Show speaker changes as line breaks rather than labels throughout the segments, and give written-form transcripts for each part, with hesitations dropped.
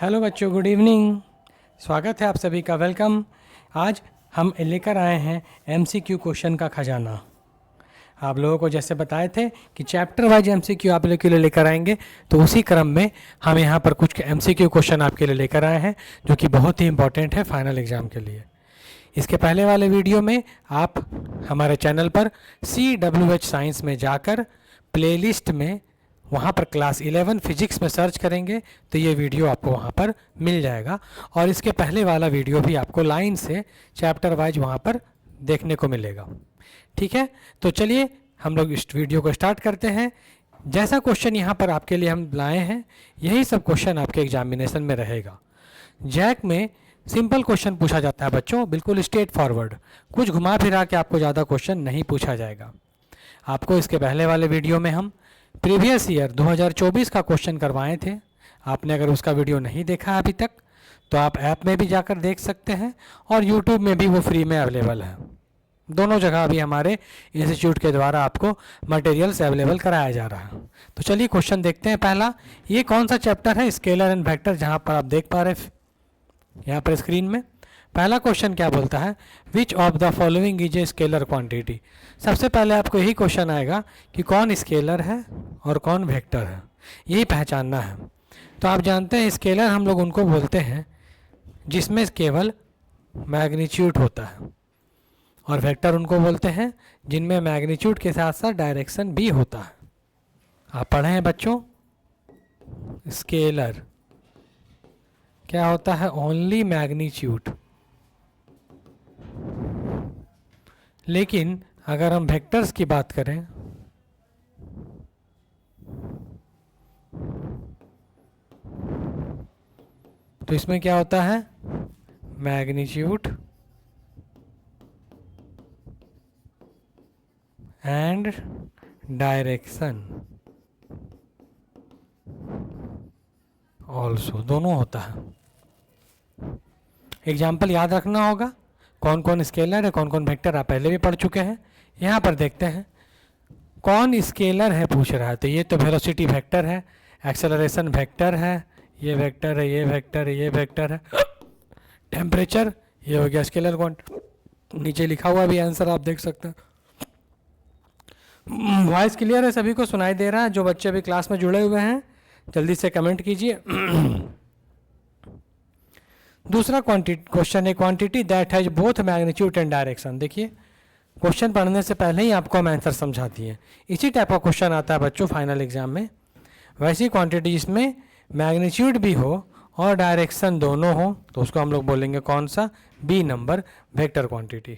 Hello बच्चों, good evening. स्वागत है आप सभी का, वेलकम। आज हम लेकर आए हैं एमसीक्यू क्वेश्चन का खजाना। आप लोगों को जैसे बताए थे कि चैप्टर वाइज एमसीक्यू आप लोगों के लिए लेकर आएंगे, तो उसी क्रम में हम यहाँ पर कुछ एमसीक्यू क्वेश्चन आपके लिए लेकर आए हैं जो कि बहुत ही इंपॉर्टेंट है फाइनल एग्ज़ाम के लिए। इसके पहले वाले वीडियो में आप हमारे चैनल पर CWH साइंस में जाकर प्लेलिस्ट में वहाँ पर क्लास 11 फिजिक्स में सर्च करेंगे तो ये वीडियो आपको वहाँ पर मिल जाएगा, और इसके पहले वाला वीडियो भी आपको लाइन से चैप्टर वाइज वहाँ पर देखने को मिलेगा। ठीक है, तो चलिए हम लोग इस वीडियो को स्टार्ट करते हैं। जैसा क्वेश्चन यहाँ पर आपके लिए हम लाए हैं, यही सब क्वेश्चन आपके एग्जामिनेशन में रहेगा। जैक में सिंपल क्वेश्चन पूछा जाता है बच्चों, बिल्कुल स्ट्रेट फॉरवर्ड, कुछ घुमा फिरा के आपको ज़्यादा क्वेश्चन नहीं पूछा जाएगा। आपको इसके पहले वाले वीडियो में हम प्रीवियस ईयर 2024 का क्वेश्चन करवाए थे। आपने अगर उसका वीडियो नहीं देखा अभी तक तो आप ऐप में भी जाकर देख सकते हैं, और यूट्यूब में भी वो फ्री में अवेलेबल है। दोनों जगह अभी हमारे इंस्टीट्यूट के द्वारा आपको मटेरियल्स अवेलेबल कराया जा रहा है। तो चलिए क्वेश्चन देखते हैं। पहला, ये कौन सा चैप्टर है? स्केलर एंड वेक्टर, जहाँ पर आप देख पा रहे हैं यहाँ पर स्क्रीन में। पहला क्वेश्चन क्या बोलता है? Which of the following is a scalar quantity. सबसे पहले आपको यही क्वेश्चन आएगा कि कौन स्केलर है और कौन वेक्टर है, यही पहचानना है। तो आप जानते हैं स्केलर हम लोग उनको बोलते हैं जिसमें केवल मैग्नीट्यूड होता है, और वेक्टर उनको बोलते हैं जिनमें मैग्नीट्यूड के साथ साथ डायरेक्शन भी होता है। आप पढ़े हैं बच्चों, स्केलर क्या होता है? Only magnitude. लेकिन अगर हम वेक्टर्स की बात करें तो इसमें क्या होता है? मैग्नीट्यूड एंड डायरेक्शन ऑल्सो, दोनों होता है। एग्जाम्पल याद रखना होगा, कौन कौन स्केलर है, कौन कौन वेक्टर, आप पहले भी पढ़ चुके हैं। यहाँ पर देखते हैं कौन स्केलर है पूछ रहा है, तो ये तो वेलोसिटी वेक्टर है, एक्सेलरेशन वेक्टर है, ये वेक्टर है, ये वेक्टर है, ये वेक्टर है। टेम्परेचर, ये हो गया स्केलर क्वांटिटी। नीचे लिखा हुआ भी आंसर आप देख सकते हैं। वॉइस क्लियर है? सभी को सुनाई दे रहा है? जो बच्चे अभी क्लास में जुड़े हुए हैं जल्दी से कमेंट कीजिए। दूसरा क्वेश्चन है quantity that has both magnitude and direction. देखिए क्वेश्चन पढ़ने से पहले ही आपको हम आंसर समझा दिए। इसी टाइप का क्वेश्चन आता है बच्चों फाइनल एग्जाम में। वैसी क्वांटिटी जिसमें मैग्नीट्यूड भी हो और डायरेक्शन दोनों हो, तो उसको हम लोग बोलेंगे कौन सा? B number, vector quantity.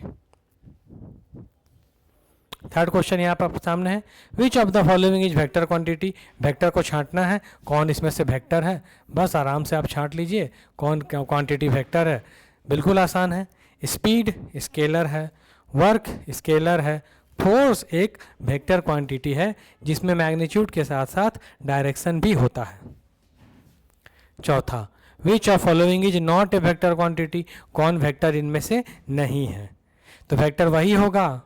Third question यहाँ पर सामने है, which of the following is vector quantity. Vector को छांटना है, कौन इसमें से वेक्टर है, बस आराम से आप छांट लीजिए कौन क्वांटिटी वेक्टर है। बिल्कुल आसान है। स्पीड स्केलर है, वर्क स्केलर है, फोर्स एक वेक्टर क्वांटिटी है जिसमें मैग्नीट्यूड के साथ साथ डायरेक्शन भी होता है। चौथा, which of following is not a vector quantity. कौन वेक्टर इनमें से नहीं है? तो वेक्टर वही होगा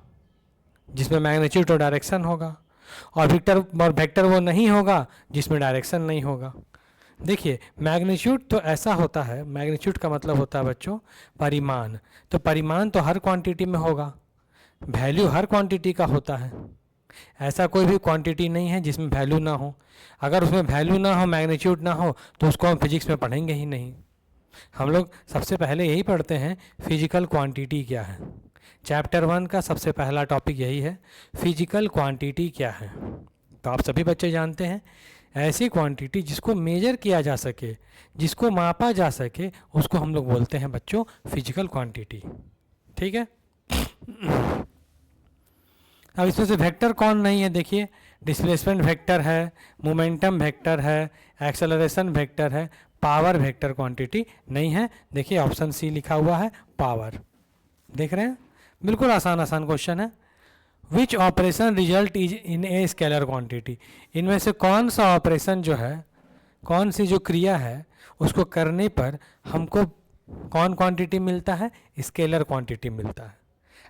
जिसमें मैग्नीट्यूड और डायरेक्शन होगा, और वेक्टर वो नहीं होगा जिसमें डायरेक्शन नहीं होगा। देखिए मैग्नीट्यूड तो ऐसा होता है, मैग्नीट्यूड का मतलब होता है बच्चों परिमाण। तो परिमाण तो हर क्वांटिटी में होगा, वैल्यू हर क्वांटिटी का होता है। ऐसा कोई भी क्वांटिटी नहीं है जिसमें वैल्यू ना हो। अगर उसमें वैल्यू ना हो, मैग्नीट्यूड ना हो, तो उसको हम फिजिक्स में पढ़ेंगे ही नहीं। हम लोग सबसे पहले यही पढ़ते हैं फिजिकल क्वांटिटी क्या है। चैप्टर 1 का सबसे पहला टॉपिक यही है, फिजिकल क्वांटिटी क्या है। तो आप सभी बच्चे जानते हैं ऐसी क्वांटिटी जिसको मेजर किया जा सके, जिसको मापा जा सके, उसको हम लोग बोलते हैं बच्चों फिजिकल क्वांटिटी। ठीक है। अब इसमें से वेक्टर कौन नहीं है? देखिए डिस्प्लेसमेंट वेक्टर है, मोमेंटम वेक्टर है, एक्सेलरेशन वेक्टर है, पावर वेक्टर क्वांटिटी नहीं है। देखिए ऑप्शन सी लिखा हुआ है पावर। देख रहे हैं, बिल्कुल आसान क्वेश्चन है। Which operation result is in a scalar quantity. इनमें से कौन सा ऑपरेशन जो है, कौन सी जो क्रिया है, उसको करने पर हमको कौन क्वांटिटी मिलता है? स्केलर क्वांटिटी मिलता है।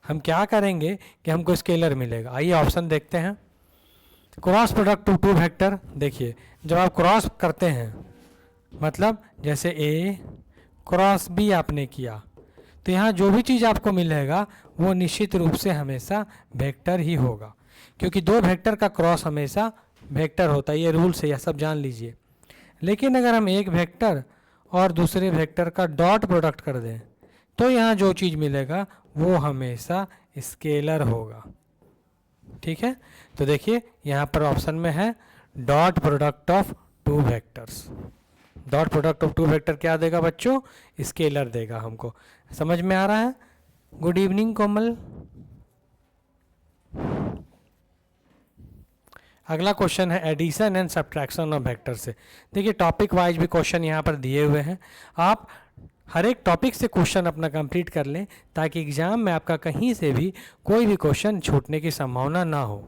हम क्या करेंगे कि हमको स्केलर मिलेगा? आइए ऑप्शन देखते हैं। Cross product two vector. देखिए जब आप क्रॉस करते हैं मतलब जैसे ए क्रॉस बी आपने किया तो यहाँ जो भी चीज़ आपको मिलेगा वो निश्चित रूप से हमेशा वेक्टर ही होगा, क्योंकि दो वेक्टर का क्रॉस हमेशा वेक्टर होता है, ये रूल्स है, यह सब जान लीजिए। लेकिन अगर हम एक वेक्टर और दूसरे वेक्टर का डॉट प्रोडक्ट कर दें तो यहाँ जो चीज़ मिलेगा वो हमेशा स्केलर होगा। ठीक है, तो देखिए यहाँ पर ऑप्शन में है dot product of two vectors. Dot product of two vector क्या देगा बच्चों? स्केलर देगा हमको। समझ में आ रहा है? Good evening Komal. अगला क्वेश्चन है addition and subtraction of vector से। देखिए टॉपिक वाइज भी क्वेश्चन यहाँ पर दिए हुए हैं, आप हर एक टॉपिक से क्वेश्चन अपना कंप्लीट कर लें ताकि एग्जाम में आपका कहीं से भी कोई भी क्वेश्चन छूटने की संभावना ना हो।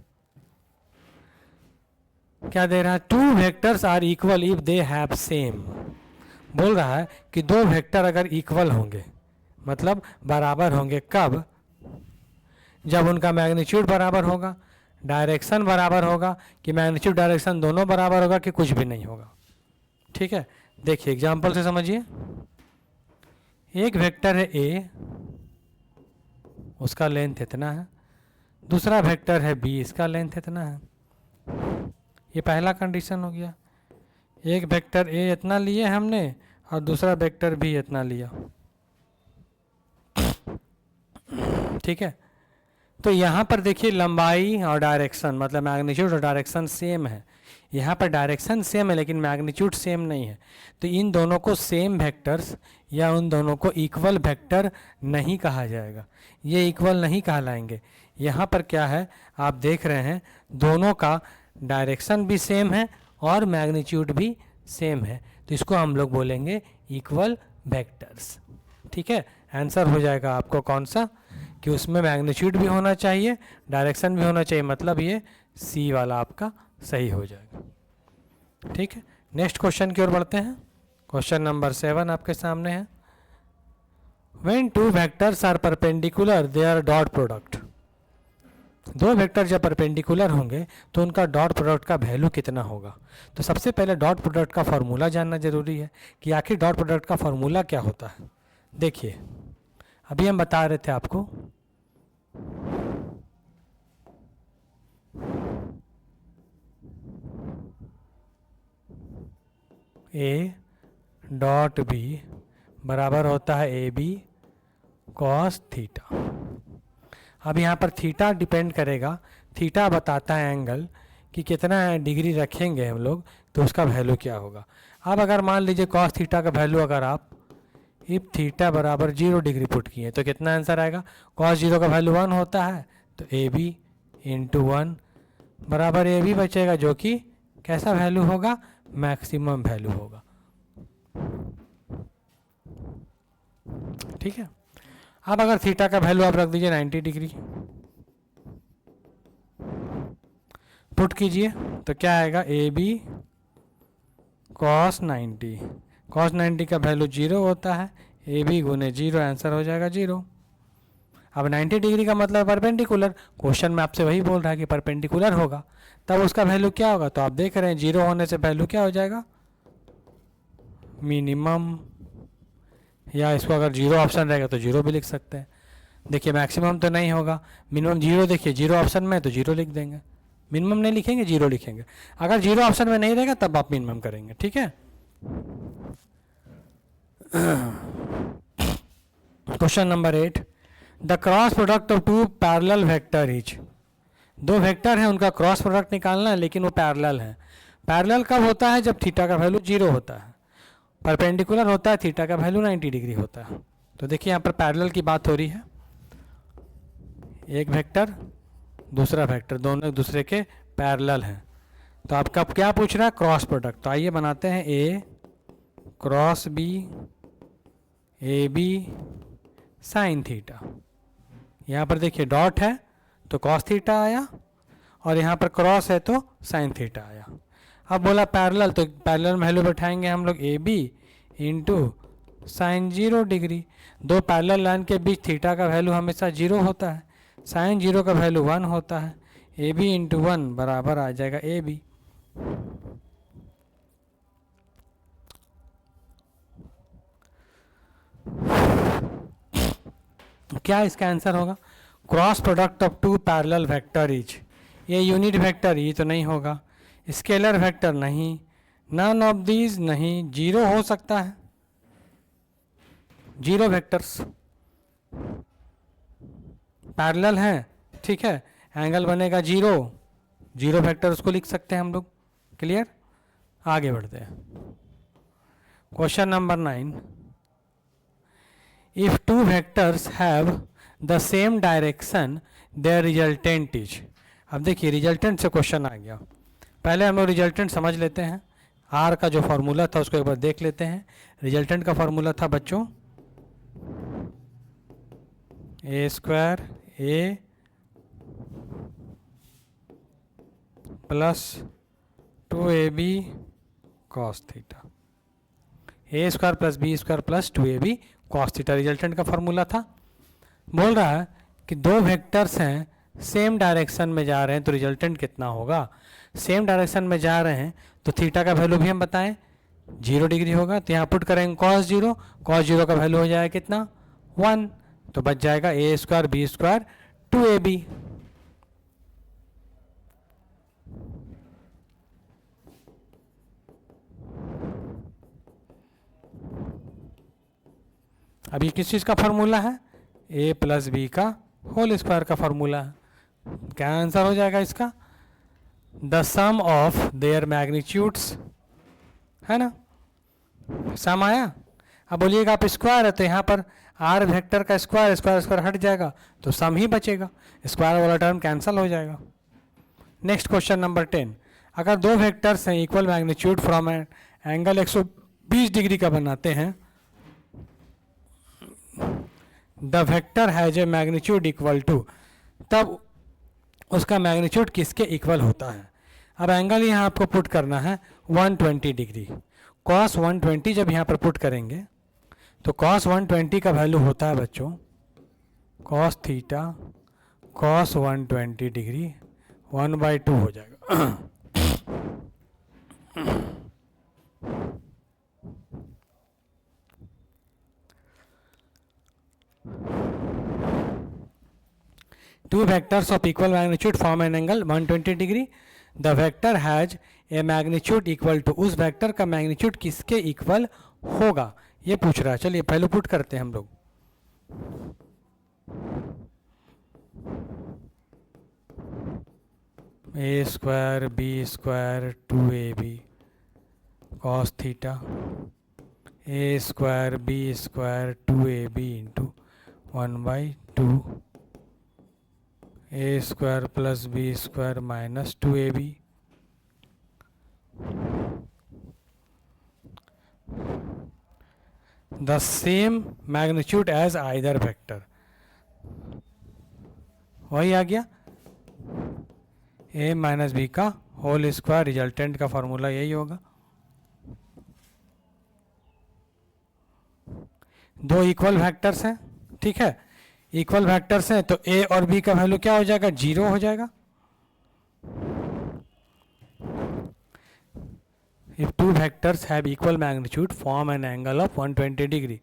क्या दे रहा है? Two vectors are equal if they have same. बोल रहा है कि दो वेक्टर अगर इक्वल होंगे मतलब बराबर होंगे, कब? जब उनका मैग्नीट्यूड बराबर होगा, डायरेक्शन बराबर होगा, कि मैग्नीट्यूड डायरेक्शन दोनों बराबर होगा, कि कुछ भी नहीं होगा। ठीक है, देखिए एग्जांपल से समझिए। एक वेक्टर है ए, उसका लेंथ इतना है, दूसरा वेक्टर है बी, इसका लेंथ इतना है। ये पहला कंडीशन हो गया। एक वेक्टर ए इतना लिए हमने और दूसरा वेक्टर भी इतना लिया। ठीक है, तो यहाँ पर देखिए लंबाई और डायरेक्शन मतलब मैग्नीट्यूड और डायरेक्शन सेम है। यहाँ पर डायरेक्शन सेम है लेकिन मैग्नीट्यूड सेम नहीं है, तो इन दोनों को सेम वेक्टर्स या उन दोनों को इक्वल वेक्टर नहीं कहा जाएगा, ये इक्वल नहीं कहलाएंगे। यहाँ पर क्या है, आप देख रहे हैं दोनों का डायरेक्शन भी सेम है और मैग्नीट्यूड भी सेम है, तो इसको हम लोग बोलेंगे इक्वल वेक्टर्स। ठीक है, आंसर हो जाएगा आपको कौन सा, कि उसमें मैग्नीट्यूड भी होना चाहिए, डायरेक्शन भी होना चाहिए, मतलब ये सी वाला आपका सही हो जाएगा। ठीक है, नेक्स्ट क्वेश्चन की ओर बढ़ते हैं। क्वेश्चन नंबर 7 आपके सामने है। When two vectors are perpendicular they are dot product. दो वेक्टर जब परपेंडिकुलर होंगे तो उनका डॉट प्रोडक्ट का वैल्यू कितना होगा? तो सबसे पहले डॉट प्रोडक्ट का फॉर्मूला जानना जरूरी है कि आखिर डॉट प्रोडक्ट का फॉर्मूला क्या होता है। देखिए अभी हम बता रहे थे आपको, ए डॉट बी बराबर होता है ए बी कॉस थीटा। अब यहाँ पर थीटा डिपेंड करेगा, थीटा बताता है एंगल कि कितना डिग्री रखेंगे हम लोग तो उसका वैल्यू क्या होगा। अब अगर मान लीजिए कॉस थीटा का वैल्यू अगर आप इफ थीटा बराबर 0 डिग्री पुट किए तो कितना आंसर आएगा? कॉस 0 का वैल्यू 1 होता है, तो ए बी इंटू 1 बराबर ए बी बचेगा, जो कि कैसा वैल्यू होगा? मैक्सिमम वैल्यू होगा। ठीक है, अब अगर थीटा का वैल्यू आप रख दीजिए 90 डिग्री, पुट कीजिए तो क्या आएगा? ए बी कॉस 90, कॉस 90 का वैल्यू 0 होता है, ए बी गुने 0, आंसर हो जाएगा 0। अब 90 डिग्री का मतलब परपेंडिकुलर, क्वेश्चन में आपसे वही बोल रहा है कि परपेंडिकुलर होगा, तब उसका वैल्यू क्या होगा? तो आप देख रहे हैं 0 होने से वैल्यू क्या हो जाएगा? मिनिमम, या इसको अगर 0 ऑप्शन रहेगा तो 0 भी लिख सकते हैं। देखिए मैक्सिमम तो नहीं होगा, मिनिमम 0, देखिए 0 ऑप्शन में है तो 0 लिख देंगे, मिनिमम नहीं लिखेंगे 0 लिखेंगे। अगर 0 ऑप्शन में नहीं रहेगा तब आप मिनिमम करेंगे। ठीक है, question number 8, the cross product of two parallel vector is. दो वेक्टर हैं उनका क्रॉस प्रोडक्ट निकालना है लेकिन वो पैरेलल हैं। पैरेलल कब होता है? जब थीटा का वैल्यू 0 होता है। परपेंडिकुलर होता है, थीटा का वैल्यू 90 डिग्री होता है। तो देखिए यहाँ पर पैरेलल की बात हो रही है, एक वेक्टर दूसरा वेक्टर दोनों एक दूसरे के पैरेलल हैं, तो आपका क्या पूछ रहा है? Cross product. तो आइए बनाते हैं a cross b, a b sine theta. यहाँ पर देखिए डॉट है तो कॉस थीटा आया और यहाँ पर क्रॉस है तो साइन थीटा आया। अब बोला पैरेलल, तो पैरेलल वैल्यू बैठाएंगे हम लोग A B into sine 0 degree. दो पैरेलल लाइन के बीच थीटा का वैल्यू हमेशा 0 होता है, साइन 0 का वैल्यू 1 होता है, ए बी इंटू 1 बराबर आ जाएगा ए बी। क्या इसका आंसर होगा? Cross product of two parallel vector is, ये यूनिट वेक्टर ये तो नहीं होगा, स्केलर वेक्टर नहीं, नन ऑफ दीज नहीं, जीरो हो सकता है, जीरो वेक्टर्स पैरेलल हैं, ठीक है, एंगल बनेगा जीरो, जीरो वेक्टर उसको लिख सकते हैं हम लोग। क्लियर? आगे बढ़ते हैं। Question number 9, if two vectors have the same direction their resultant is. अब देखिए रिजल्टेंट से क्वेश्चन आ गया, पहले हम लोग रिजल्टेंट समझ लेते हैं। आर का जो फॉर्मूला था उसको एक बार देख लेते हैं। रिजल्टेंट का फॉर्मूला था बच्चों a square a plus 2ab cos theta, a square plus b square plus 2ab cos theta resultant का फॉर्मूला था। बोल रहा है कि दो वेक्टर्स हैं सेम डायरेक्शन में जा रहे हैं तो रिजल्टेंट कितना होगा। सेम डायरेक्शन में जा रहे हैं तो थीटा का वैल्यू भी हम बताएं 0 डिग्री होगा, तो यहाँ पुट करेंगे कॉस जीरो, कॉस जीरो का वैल्यू हो जाएगा कितना 1, तो बच जाएगा ए स्क्वायर बी स्क्वायर 2ab। अभी किस चीज़ का फॉर्मूला है? ए प्लस बी का होल स्क्वायर का फॉर्मूला है। क्या आंसर हो जाएगा इसका? The sum of their magnitudes, है ना, सम आया। अब बोलिएगा आप स्क्वायर है तो यहाँ पर आर वेक्टर का स्क्वायर स्क्वायर स्क्वायर हट जाएगा तो सम ही बचेगा, स्क्वायर वाला टर्म कैंसिल हो जाएगा। नेक्स्ट क्वेश्चन नंबर 10, अगर दो वेक्टर्स हैं equal magnitude from angle 120 degree का बनाते हैं, the vector has a magnitude equal to, तब उसका मैग्नीट्यूड किसके इक्वल होता है? अब एंगल यहाँ आपको पुट करना है 120 डिग्री। कॉस 120 जब यहाँ पर पुट करेंगे तो कॉस 120 का वैल्यू होता है बच्चों कॉस थीटा कॉस 120 डिग्री 1/2 हो जाएगा। Two vectors of equal magnitude form an angle 120 degree. The vector has a magnitude equal to, उस वेक्टर का मैग्नीट्यूड किसके इक्वल होगा ये पूछ रहा है। चलिए पहले पुट करते हैं हम लोग। A square B square 2ab cos theta a square B square 2ab into 1/2 a square plus b square minus 2ab the same magnitude as either vector, वही आ गया ए माइनस बी का होल स्क्वायर, रिजल्टेंट का formula यही होगा। दो equal vectors हैं, ठीक है, इक्वल वेक्टर्स हैं तो ए और बी का वैल्यू क्या हो जाएगा 0 हो जाएगा। If two vectors have equal magnitude form an angle of 120 degree,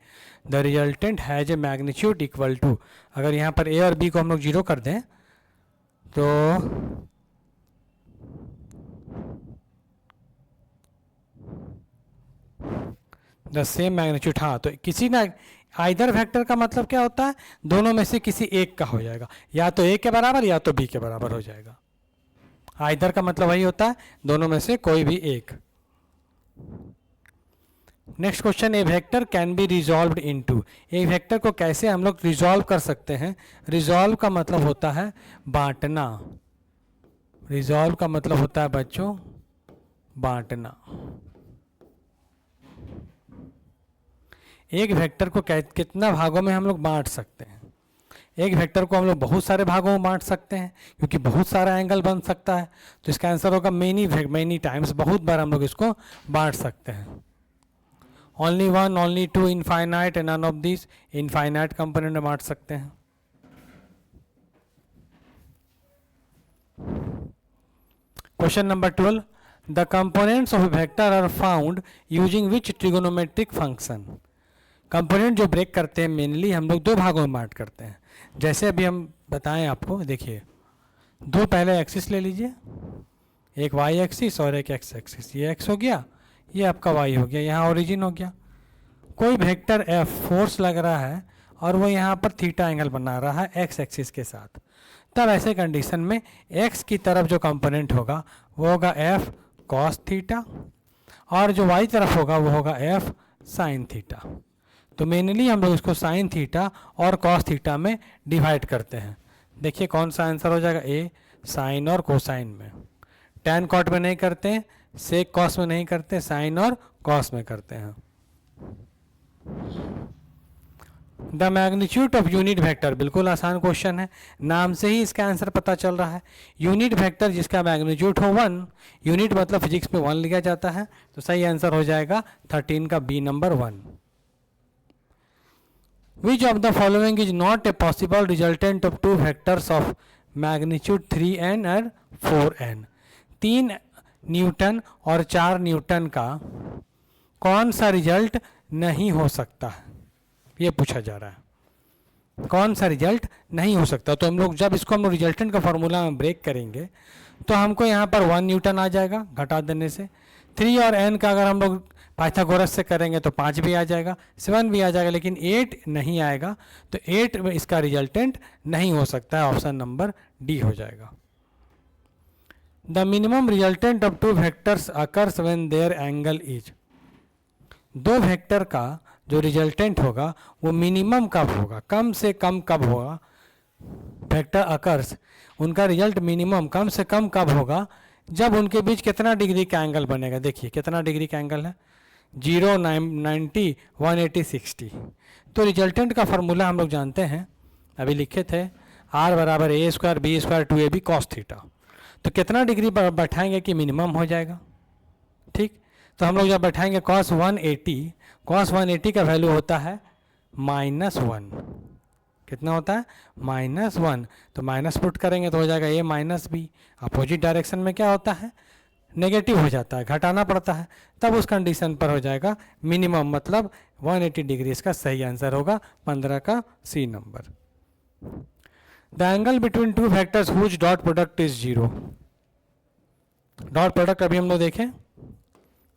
the resultant has a magnitude equal to, अगर यहाँ पर a और b को हम लोग 0 कर दें तो द सेम मैग्नीट्यूड, हाँ तो किसी ना आइदर वेक्टर का मतलब क्या होता है दोनों में से किसी एक का हो जाएगा, या तो a के बराबर या तो b के बराबर हो जाएगा। आइदर का मतलब वही होता है दोनों में से कोई भी एक। Next question, A vector can be resolved into, एक वेक्टर को कैसे हम लोग रिजॉल्व कर सकते हैं? रिजॉल्व का मतलब होता है बांटना, रिजॉल्व का मतलब होता है बच्चों बांटना। एक वेक्टर को कितना भागों में हम लोग बांट सकते हैं? एक वेक्टर को हम लोग बहुत सारे भागों में बांट सकते हैं क्योंकि बहुत सारा एंगल बन सकता है, तो इसका आंसर होगा मेनी टाइम्स, बहुत बार हम लोग इसको बांट सकते हैं। Only one, only two, infinite, none of this, infinite component में बांट सकते हैं। Question number 12, the components of a vector are found using which trigonometric function. Component जो ब्रेक करते हैं मेनली हम लोग दो भागों में बांट करते हैं। जैसे अभी हम बताएं आपको, देखिए दो पहले एक्सिस ले लीजिए, एक वाई एक्सिस और एक एक्स एक्सिस। ये एक्स हो गया, ये आपका वाई हो गया, यहाँ ओरिजिन हो गया। कोई वेक्टर एफ फोर्स लग रहा है और वो यहाँ पर थीटा एंगल बना रहा है एक्स एक्सिस के साथ, तब ऐसे कंडीशन में एक्स की तरफ जो कंपोनेंट होगा वो होगा एफ कॉस थीटा, और जो वाई तरफ होगा वो होगा एफ साइन थीटा। तो मेनली हम लोग इसको साइन थीटा और कॉस थीटा में डिवाइड करते हैं। देखिए कौन सा आंसर हो जाएगा, ए साइन और कोसाइन में। टैन कॉट में नहीं करते, सेक कॉस में नहीं करते, साइन और कॉस में करते हैं। The magnitude of unit vector, बिल्कुल आसान क्वेश्चन है, नाम से ही इसका आंसर पता चल रहा है। यूनिट वेक्टर जिसका मैग्नीट्यूड हो 1, यूनिट मतलब फिजिक्स में 1 लिया जाता है, तो सही आंसर हो जाएगा 13 का B number 1। Which of the following is not a possible resultant of two vectors of magnitude 3n और 4n? 3 न्यूटन और 4 न्यूटन का कौन सा रिजल्ट नहीं हो सकता है, ये पूछा जा रहा है। कौन सा रिजल्ट नहीं हो सकता, तो हम लोग जब इसको हम लोग रिजल्टेंट का फॉर्मूला में ब्रेक करेंगे तो हमको यहाँ पर 1 न्यूटन आ जाएगा घटा देने से। 3 और n का अगर हम लोग पाइथागोरस से करेंगे तो 5 भी आ जाएगा, 7 भी आ जाएगा, लेकिन 8 नहीं आएगा, तो 8 में इसका रिजल्टेंट नहीं हो सकता है, ऑप्शन नंबर डी हो जाएगा। The minimum resultant of two vectors occurs when their angle is, दो वेक्टर का जो रिजल्टेंट होगा वो मिनिमम कब होगा, कम से कम कब होगा। वेक्टर अकर्स, उनका रिजल्ट मिनिमम कम से कम कब होगा, जब उनके बीच कितना डिग्री का एंगल बनेगा। देखिए कितना डिग्री का एंगल है, 0, 90, 180, 60। तो रिजल्टेंट का फॉर्मूला हम लोग जानते हैं, अभी लिखे थे, आर बराबर a square B square 2ab cos theta. तो कितना डिग्री बैठाएंगे कि मिनिमम हो जाएगा, ठीक। तो हम लोग जब बैठाएंगे कॉस 180 का वैल्यू होता है -1। कितना होता है, -1। तो माइनस पुट करेंगे तो हो जाएगा ए माइनस बी। अपोजिट डायरेक्शन में क्या होता है, नेगेटिव हो जाता है, घटाना पड़ता है, तब उस कंडीशन पर हो जाएगा मिनिमम, मतलब 180 डिग्री। इसका सही आंसर होगा 15 का C number. The angle between two vectors whose dot product is 0। Dot product अभी हम लोग देखें,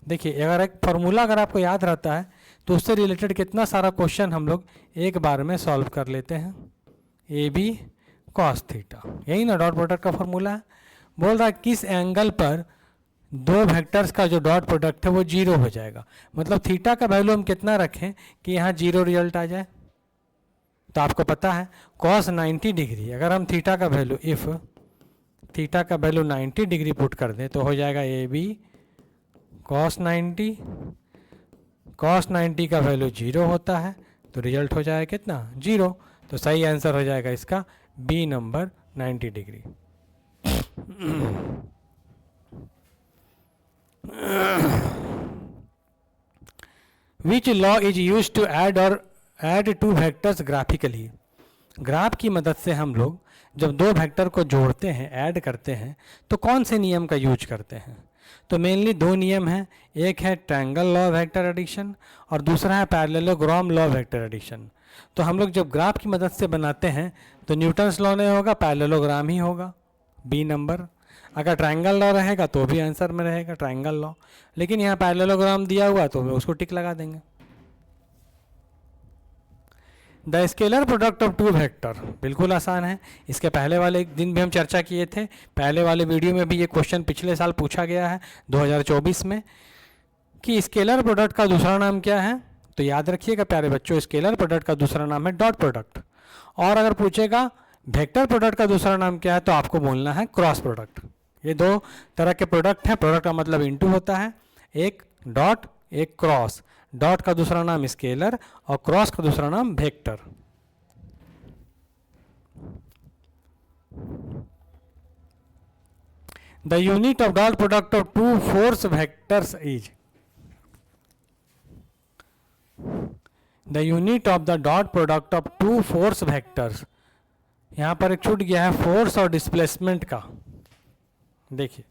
देखिए अगर एक फॉर्मूला अगर आपको याद रहता है तो उससे रिलेटेड कितना सारा क्वेश्चन हम लोग एक बार में सॉल्व कर लेते हैं। ए बी कॉस थीटा, यही ना डॉट प्रोडक्ट का फॉर्मूला है। बोल रहा है किस एंगल पर दो वेक्टर्स का जो डॉट प्रोडक्ट है वो 0 हो जाएगा, मतलब थीटा का वैल्यू हम कितना रखें कि यहाँ 0 रिजल्ट आ जाए। तो आपको पता है कॉस 90 डिग्री, अगर हम थीटा का वैल्यू, इफ थीटा का वैल्यू 90 डिग्री पुट कर दें तो हो जाएगा ए बी कॉस 90। कॉस 90 का वैल्यू 0 होता है, तो रिजल्ट हो जाएगा कितना, 0। तो सही आंसर हो जाएगा इसका B number 90 degree. Which law is used to add two vectors graphically? Graph की मदद से हम लोग जब दो वेक्टर को जोड़ते हैं, ऐड करते हैं, तो कौन से नियम का यूज करते हैं। तो मेनली दो नियम हैं, एक है ट्रायंगल लॉ वेक्टर एडिशन और दूसरा है पैरेललोग्राम लॉ वेक्टर एडिशन। तो हम लोग जब ग्राफ की मदद से बनाते हैं तो न्यूटन्स लॉ नहीं होगा, पैरेललोग्राम ही होगा, बी नंबर। अगर ट्रायंगल लॉ रहेगा तो भी आंसर में रहेगा ट्रायंगल लॉ, लेकिन यहाँ पैरेललोग्राम दिया हुआ तो उसको टिक लगा देंगे। The scalar product of two vector, बिल्कुल आसान है, इसके पहले वाले दिन भी हम चर्चा किए थे, पहले वाले वीडियो में भी ये क्वेश्चन पिछले साल पूछा गया है 2024 में, कि स्केलर प्रोडक्ट का दूसरा नाम क्या है। तो याद रखिएगा प्यारे बच्चों, स्केलर प्रोडक्ट का दूसरा नाम है डॉट प्रोडक्ट। और अगर पूछेगा वेक्टर प्रोडक्ट का दूसरा नाम क्या है तो आपको बोलना है क्रॉस प्रोडक्ट। ये दो तरह के प्रोडक्ट हैं, प्रोडक्ट का मतलब इनटू होता है, एक डॉट एक क्रॉस। डॉट का दूसरा नाम स्केलर और क्रॉस का दूसरा नाम vector. The unit of dot product of two force vectors is, the unit of the dot product of two force vectors, यहां पर एक छूट गया है फोर्स और डिस्प्लेसमेंट का। देखिए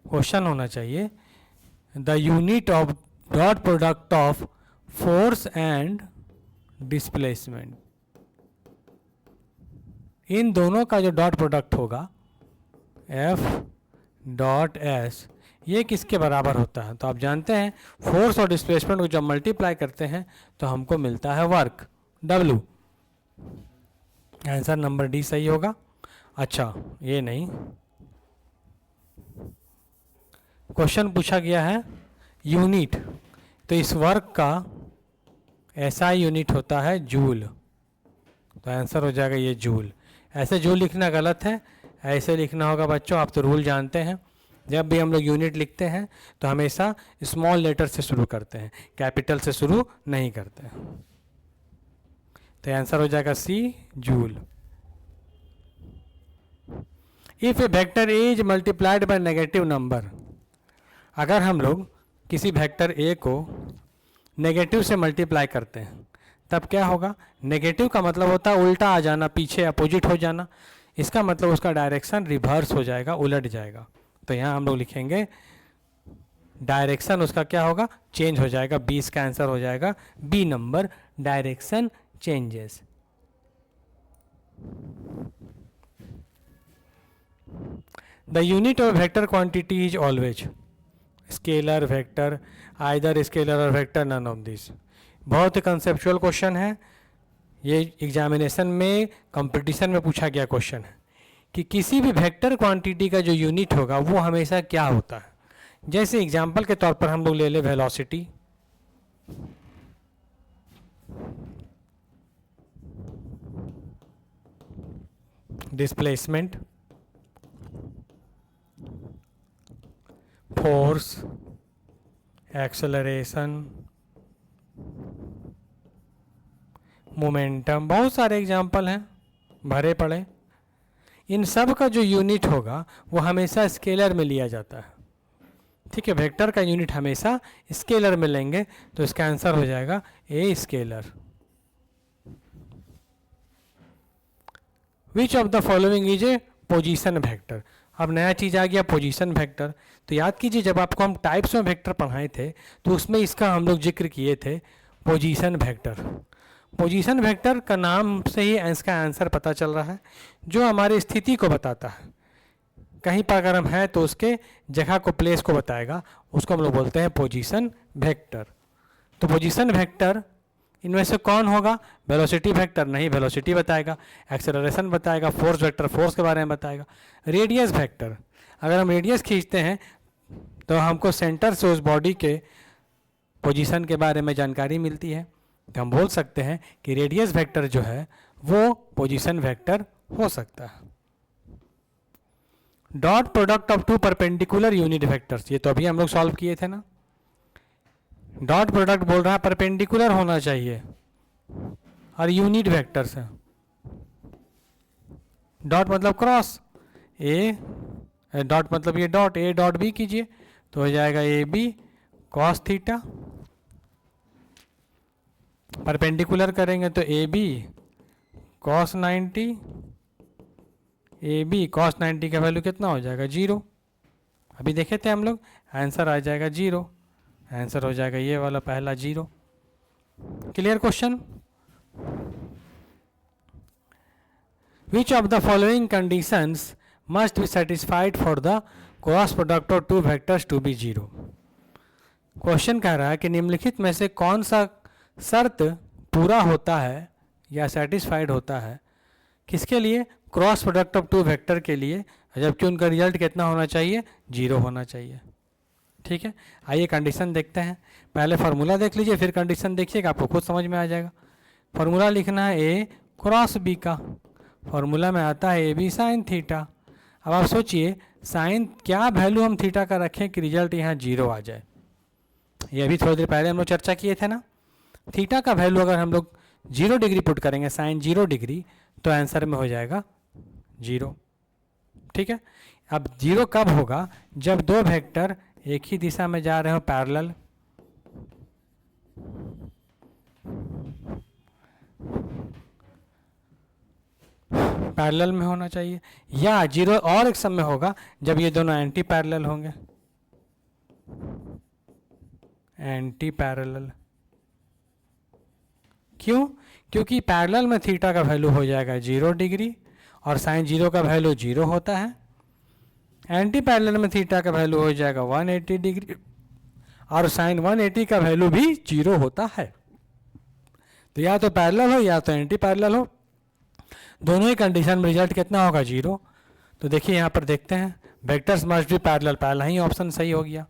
क्वेश्चन होना चाहिए the unit of dot product of force and displacement. इन दोनों का जो डॉट प्रोडक्ट होगा एफ डॉट एस, ये किसके बराबर होता है? तो आप जानते हैं फोर्स और डिस्प्लेसमेंट को जब मल्टीप्लाई करते हैं तो हमको मिलता है work W। Answer number D सही होगा। अच्छा, ये नहीं, क्वेश्चन पूछा गया है यूनिट, तो इस वर्क का SI यूनिट होता है जूल, तो आंसर हो जाएगा ये जूल। ऐसे जूल लिखना गलत है, ऐसे लिखना होगा बच्चों, आप तो रूल जानते हैं। जब भी हम लोग यूनिट लिखते हैं तो हमेशा स्मॉल लेटर से शुरू करते हैं, कैपिटल से शुरू नहीं करते हैं। तो आंसर हो जाएगा c joule. If a vector a is multiplied by negative number, अगर हम लोग किसी वेक्टर ए को नेगेटिव से मल्टीप्लाई करते हैं तब क्या होगा? नेगेटिव का मतलब होता है उल्टा आ जाना, पीछे अपोजिट हो जाना। इसका मतलब उसका डायरेक्शन रिवर्स हो जाएगा, उलट जाएगा। तो यहाँ हम लोग लिखेंगे डायरेक्शन उसका क्या होगा? चेंज हो जाएगा। 20 का आंसर हो जाएगा B number, direction changes. The unit of vector quantity is always scalar, vector, either scalar और वेक्टर, नन ऑफ दिस। बहुत ही कंसेप्चुअल क्वेश्चन है ये, एग्जामिनेशन में कंपटीशन में पूछा गया क्वेश्चन है कि किसी भी वेक्टर क्वांटिटी का जो यूनिट होगा वो हमेशा क्या होता है। जैसे एग्जांपल के तौर पर हम लोग ले ले velocity, displacement, force, acceleration, momentum, बहुत सारे एग्जाम्पल हैं भरे पड़े। इन सब का जो यूनिट होगा वो हमेशा स्केलर में लिया जाता है। ठीक है, वेक्टर का यूनिट हमेशा स्केलर में लेंगे, तो इसका आंसर हो जाएगा a scalar. Which of the following is a position vector. अब नया चीज़ आ गया पोजीशन वेक्टर। तो याद कीजिए जब आपको हम टाइप्स में वेक्टर पढ़ाए थे तो उसमें इसका हम लोग जिक्र किए थे पोजीशन वेक्टर। पोजीशन वेक्टर का नाम से ही इसका आंसर पता चल रहा है, जो हमारी स्थिति को बताता है। कहीं पर अगर हम हैं तो उसके जगह को, प्लेस को बताएगा, उसको हम लोग बोलते हैं पोजीशन वेक्टर। तो पोजीशन वेक्टर इनमें से कौन होगा? वेलोसिटी वेक्टर नहीं, वेलोसिटी बताएगा। एक्सेलरेशन बताएगा, फोर्स वेक्टर फोर्स के बारे में बताएगा। रेडियस वेक्टर, अगर हम रेडियस खींचते हैं तो हमको सेंटर से उस बॉडी के पोजीशन के बारे में जानकारी मिलती है, तो हम बोल सकते हैं कि रेडियस वेक्टर जो है वो पोजीशन वेक्टर हो सकता है। Dot product of two perpendicular unit vectors, ये तो अभी हम लोग सॉल्व किए थे ना। डॉट प्रोडक्ट बोल रहा है परपेंडिकुलर होना चाहिए और यूनिट वेक्टर्स है। डॉट मतलब क्रॉस, ए डॉट मतलब ये डॉट, ए डॉट बी कीजिए तो हो जाएगा A B cos theta. Perpendicular करेंगे तो A B cos 90, A B cos 90 का वैल्यू कितना हो जाएगा? 0। अभी देखे थे हम लोग, आंसर आ जाएगा 0। आंसर हो जाएगा ये वाला पहला 0। Clear question? Which of the following conditions must be satisfied for the cross product of two vectors to be 0। क्वेश्चन कह रहा है कि निम्नलिखित में से कौन सा शर्त पूरा होता है या सेटिस्फाइड होता है किसके लिए? Cross product of two vector के लिए, जबकि उनका रिजल्ट कितना होना चाहिए? 0 होना चाहिए। ठीक है, आइए कंडीशन देखते हैं। पहले फार्मूला देख लीजिए, फिर कंडीशन देखिएगा, आपको खुद समझ में आ जाएगा। फार्मूला लिखना है ए क्रॉस बी का, फार्मूला में आता है ए बी साइन थीटा। अब आप सोचिए साइन क्या वैल्यू हम थीटा का रखें कि रिजल्ट यहाँ 0 आ जाए। ये अभी थोड़ी देर पहले हम लोग चर्चा किए थे ना। थीटा का वैल्यू अगर हम लोग 0 डिग्री पुट करेंगे, साइन 0 डिग्री, तो आंसर में हो जाएगा 0। ठीक है, अब 0 कब होगा? जब दो वेक्टर एक ही दिशा में जा रहे हो पैरेलल। पैरेलल में होना चाहिए, या 0 और एक समय होगा जब ये दोनों एंटी पैरेलल होंगे। एंटी पैरेलल क्यों? क्योंकि पैरेलल में थीटा का वैल्यू हो जाएगा 0 डिग्री और साइन 0 का वैल्यू 0 होता है। एंटी पैरेलल में थीटा का वैल्यू हो जाएगा 180 डिग्री और साइन 180 का वैल्यू भी 0 होता है। तो या तो पैरेलल हो या तो एंटी पैरेलल हो, दोनों ही कंडीशन में रिजल्ट कितना होगा 0। तो देखिए यहाँ पर देखते हैं, वेक्टर्स मस्ट बी पैरेलल, पहला ही ऑप्शन सही हो गया।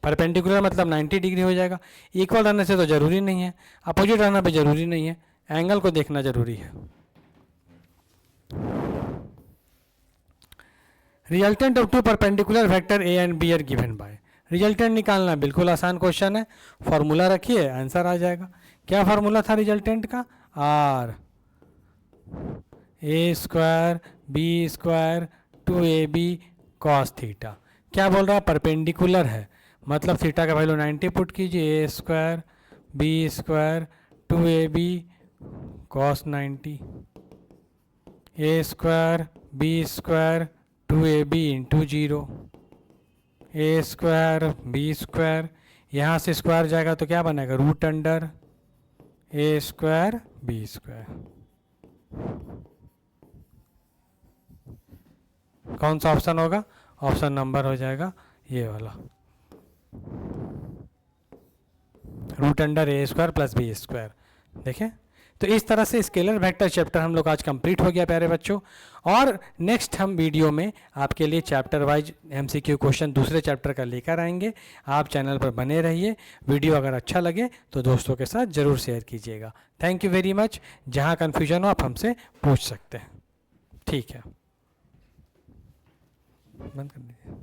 परपेंडिकुलर मतलब 90 डिग्री हो जाएगा। इक्वल रहने से तो जरूरी नहीं है, अपोजिट रहना भी जरूरी नहीं है, एंगल को देखना जरूरी है। Resultant of two perpendicular vector A and B are given by. Resultant निकालना बिल्कुल आसान क्वेश्चन है, फॉर्मूला रखिए आंसर आ जाएगा। क्या फॉर्मूला था रिजल्टेंट का? R A square B square 2ab cos theta. क्या बोल रहा है? परपेंडिकुलर है, मतलब थीटा का वैल्यू 90 पुट कीजिए, a square B square 2ab cos 90, a square B square 2ab into 0, a square B square, यहाँ से स्क्वायर जाएगा तो क्या बनेगा? Root under a square B square. कौन सा ऑप्शन होगा? ऑप्शन नंबर हो जाएगा ये वाला, root under a square plus b square. देखें, तो इस तरह से स्केलर वेक्टर चैप्टर हम लोग आज कंप्लीट हो गया प्यारे बच्चों। और नेक्स्ट हम वीडियो में आपके लिए चैप्टर वाइज एमसीक्यू क्वेश्चन दूसरे चैप्टर का लेकर आएंगे। आप चैनल पर बने रहिए। वीडियो अगर अच्छा लगे तो दोस्तों के साथ ज़रूर शेयर कीजिएगा। Thank you very much. जहाँ कन्फ्यूजन हो आप हमसे पूछ सकते हैं। ठीक है, बंद कर दीजिए।